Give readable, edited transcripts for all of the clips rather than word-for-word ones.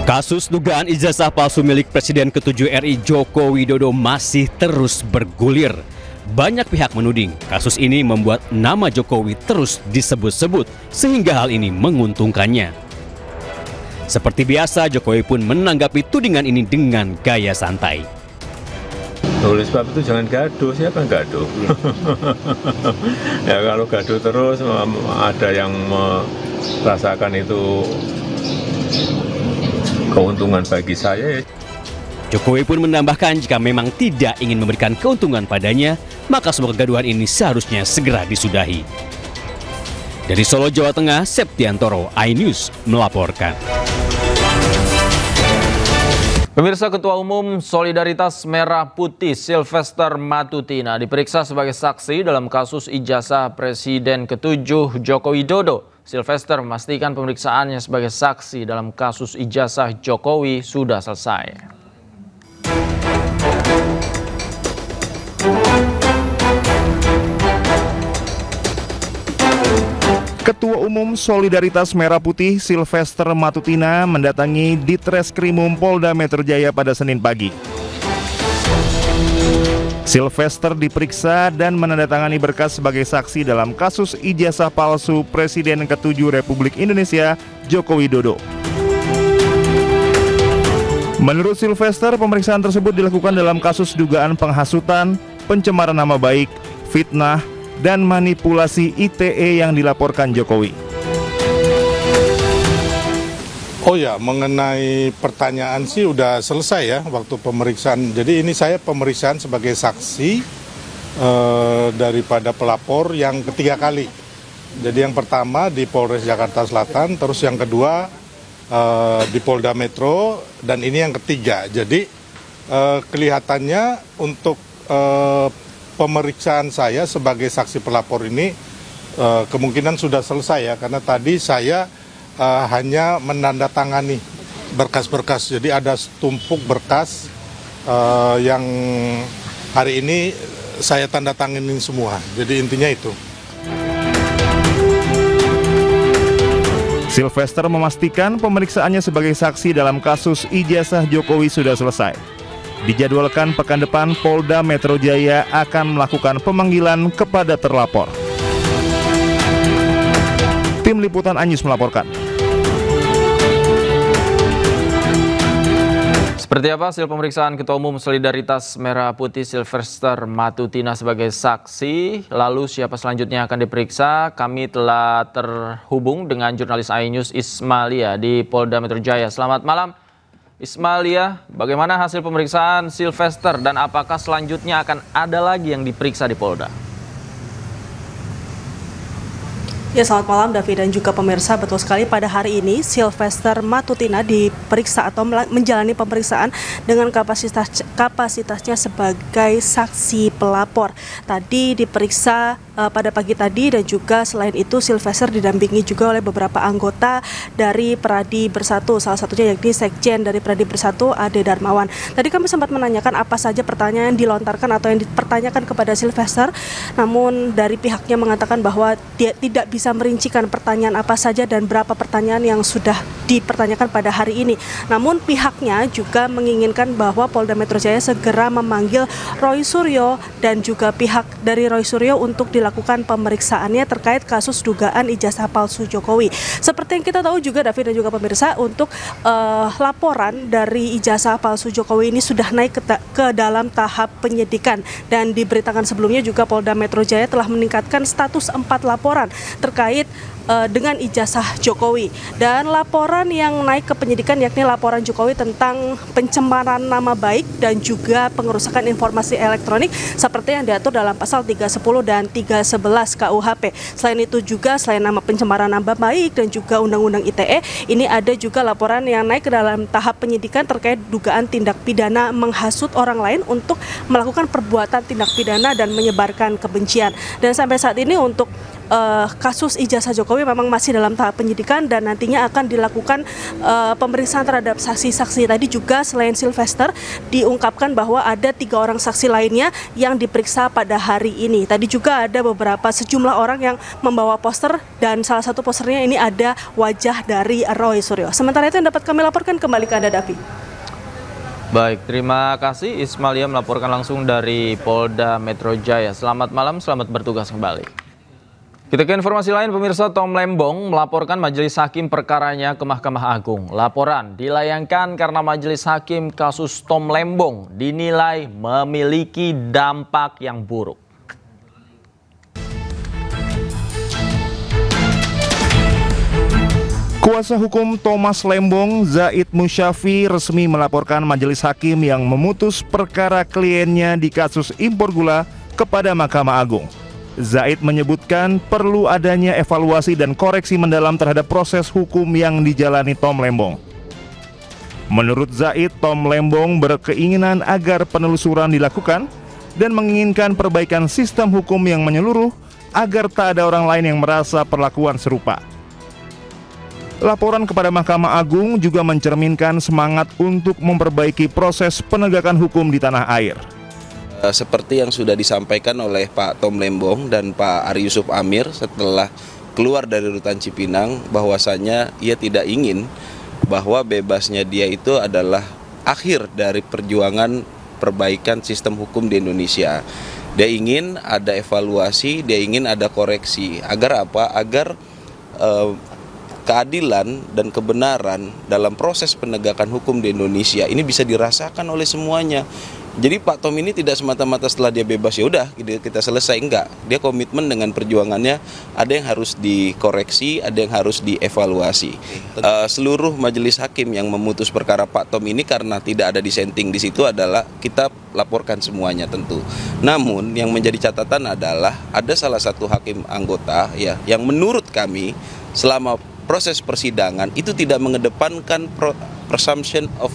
Kasus dugaan ijazah palsu milik Presiden ke-7 RI Joko Widodo masih terus bergulir. Banyak pihak menuding kasus ini membuat nama Jokowi terus disebut-sebut sehingga hal ini menguntungkannya. Seperti biasa, Jokowi pun menanggapi tudingan ini dengan gaya santai. Oleh sebab itu jangan gaduh, siapa yang gaduh? Ya kalau gaduh terus ada yang merasakan itu keuntungan bagi saya. Jokowi pun menambahkan jika memang tidak ingin memberikan keuntungan padanya, maka semua kegaduhan ini seharusnya segera disudahi. Dari Solo, Jawa Tengah, Septiantoro, iNews melaporkan. Pemirsa, Ketua Umum Solidaritas Merah Putih Sylvester Matutina diperiksa sebagai saksi dalam kasus ijazah Presiden ke-7 Joko Widodo. Sylvester memastikan pemeriksaannya sebagai saksi dalam kasus ijazah Jokowi sudah selesai. Ketua Umum Solidaritas Merah Putih Sylvester Matutina mendatangi Ditreskrimum Polda Metro Jaya pada Senin pagi. Sylvester diperiksa dan menandatangani berkas sebagai saksi dalam kasus ijazah palsu Presiden ke-7 Republik Indonesia Joko Widodo. Menurut Sylvester, pemeriksaan tersebut dilakukan dalam kasus dugaan penghasutan, pencemaran nama baik, fitnah, dan manipulasi ITE yang dilaporkan Jokowi. Oh ya, mengenai pertanyaan sih udah selesai ya waktu pemeriksaan. Jadi ini saya pemeriksaan sebagai saksi daripada pelapor yang ketiga kali. Jadi yang pertama di Polres Jakarta Selatan, terus yang kedua di Polda Metro, dan ini yang ketiga. Jadi kelihatannya untuk pemeriksaan saya sebagai saksi pelapor ini kemungkinan sudah selesai ya, karena tadi saya hanya menandatangani berkas-berkas. Jadi ada tumpuk berkas yang hari ini saya tanda tanganin semua. Jadi intinya itu. Sylvester memastikan pemeriksaannya sebagai saksi dalam kasus ijazah Jokowi sudah selesai. Dijadwalkan pekan depan Polda Metro Jaya akan melakukan pemanggilan kepada terlapor. Tim Liputan iNews melaporkan. Seperti apa hasil pemeriksaan Ketua Umum Solidaritas Merah Putih Sylvester Matutina sebagai saksi? Lalu siapa selanjutnya akan diperiksa? Kami telah terhubung dengan jurnalis iNews Ismalia di Polda Metro Jaya. Selamat malam Ismalia, bagaimana hasil pemeriksaan Sylvester dan apakah selanjutnya akan ada lagi yang diperiksa di Polda? Ya, selamat malam David dan juga pemirsa. Betul sekali, pada hari ini Sylvester Matutina diperiksa atau menjalani pemeriksaan dengan kapasitasnya sebagai saksi pelapor. Tadi diperiksa pada pagi tadi, dan juga selain itu Sylvester didampingi juga oleh beberapa anggota dari Pradi Bersatu, salah satunya yakni Sekjen dari Pradi Bersatu Ade Darmawan. Tadi kami sempat menanyakan apa saja pertanyaan yang dilontarkan atau yang dipertanyakan kepada Sylvester, namun dari pihaknya mengatakan bahwa dia tidak bisa merincikan pertanyaan apa saja dan berapa pertanyaan yang sudah dipertanyakan pada hari ini. Namun pihaknya juga menginginkan bahwa Polda Metro Jaya segera memanggil Roy Suryo dan juga pihak dari Roy Suryo untuk dilakukan pemeriksaannya terkait kasus dugaan ijazah palsu Jokowi. Seperti yang kita tahu juga David dan juga pemirsa, untuk laporan dari ijazah palsu Jokowi ini sudah naik ke dalam tahap penyidikan, dan diberitakan sebelumnya juga Polda Metro Jaya telah meningkatkan status 4 laporan terkait dengan ijazah Jokowi. Dan laporan yang naik ke penyidikan yakni laporan Jokowi tentang pencemaran nama baik dan juga pengerusakan informasi elektronik seperti yang diatur dalam pasal 310 dan 311 KUHP. Selain itu juga, selain nama pencemaran nama baik dan juga Undang-Undang ITE, ini ada juga laporan yang naik ke dalam tahap penyidikan terkait dugaan tindak pidana menghasut orang lain untuk melakukan perbuatan tindak pidana dan menyebarkan kebencian. Dan sampai saat ini untuk kasus ijazah Jokowi memang masih dalam tahap penyidikan dan nantinya akan dilakukan pemeriksaan terhadap saksi-saksi. Tadi juga selain Sylvester diungkapkan bahwa ada 3 orang saksi lainnya yang diperiksa pada hari ini. Tadi juga ada beberapa sejumlah orang yang membawa poster dan salah satu posternya ini ada wajah dari Roy Suryo. Sementara itu yang dapat kami laporkan, kembali ke Anda, Davi. Baik, terima kasih Ismalia melaporkan langsung dari Polda Metro Jaya. Selamat malam, selamat bertugas kembali. Kita ke informasi lain, pemirsa. Tom Lembong melaporkan majelis hakim perkaranya ke Mahkamah Agung. Laporan dilayangkan karena majelis hakim kasus Tom Lembong dinilai memiliki dampak yang buruk. Kuasa hukum Thomas Lembong, Zaid Musyafi, resmi melaporkan majelis hakim yang memutus perkara kliennya di kasus impor gula kepada Mahkamah Agung. Zaid menyebutkan perlu adanya evaluasi dan koreksi mendalam terhadap proses hukum yang dijalani Tom Lembong. Menurut Zaid, Tom Lembong berkeinginan agar penelusuran dilakukan dan menginginkan perbaikan sistem hukum yang menyeluruh agar tak ada orang lain yang merasa perlakuan serupa. Laporan kepada Mahkamah Agung juga mencerminkan semangat untuk memperbaiki proses penegakan hukum di tanah air. Seperti yang sudah disampaikan oleh Pak Tom Lembong dan Pak Ari Yusuf Amir setelah keluar dari rutan Cipinang, bahwasanya ia tidak ingin bahwa bebasnya dia itu adalah akhir dari perjuangan perbaikan sistem hukum di Indonesia. Dia ingin ada evaluasi, dia ingin ada koreksi. Agar apa? Agar keadilan dan kebenaran dalam proses penegakan hukum di Indonesia ini bisa dirasakan oleh semuanya. Jadi Pak Tom ini tidak semata-mata setelah dia bebas ya udah kita selesai, enggak. Dia komitmen dengan perjuangannya, ada yang harus dikoreksi, ada yang harus dievaluasi. Seluruh majelis hakim yang memutus perkara Pak Tom ini karena tidak ada dissenting di situ adalah kita laporkan semuanya tentu. Namun yang menjadi catatan adalah ada salah satu hakim anggota ya yang menurut kami selama proses persidangan itu tidak mengedepankan presumption of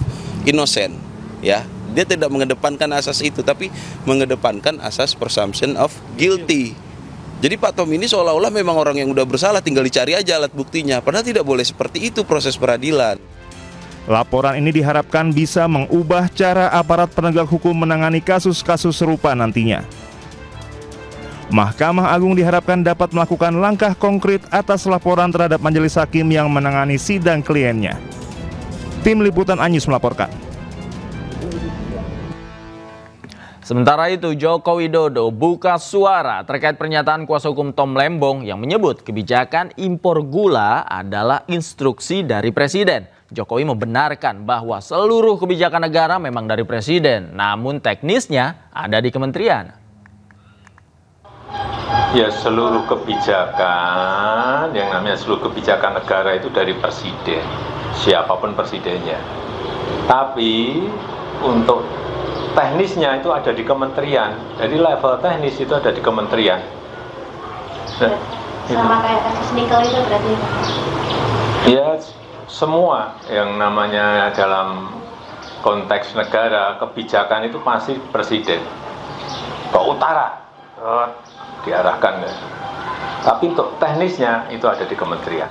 innocent, ya. Dia tidak mengedepankan asas itu, tapi mengedepankan asas presumption of guilty. Jadi Pak Tom ini seolah-olah memang orang yang udah bersalah, tinggal dicari aja alat buktinya. Padahal tidak boleh seperti itu proses peradilan. Laporan ini diharapkan bisa mengubah cara aparat penegak hukum menangani kasus-kasus serupa nantinya. Mahkamah Agung diharapkan dapat melakukan langkah konkret atas laporan terhadap majelis hakim yang menangani sidang kliennya. Tim Liputan Anyus melaporkan. Sementara itu, Joko Widodo buka suara terkait pernyataan kuasa hukum Tom Lembong yang menyebut kebijakan impor gula adalah instruksi dari Presiden. Jokowi membenarkan bahwa seluruh kebijakan negara memang dari Presiden, namun teknisnya ada di kementerian. Ya, seluruh kebijakan, yang namanya seluruh kebijakan negara itu dari Presiden, siapapun presidennya. Tapi untuk teknisnya itu ada di kementerian, jadi level teknis itu ada di kementerian. Sama kayak kasus nikel itu berarti? Ya, semua yang namanya dalam konteks negara, kebijakan itu pasti Presiden. Ke utara, diarahkan. Tapi untuk teknisnya itu ada di kementerian.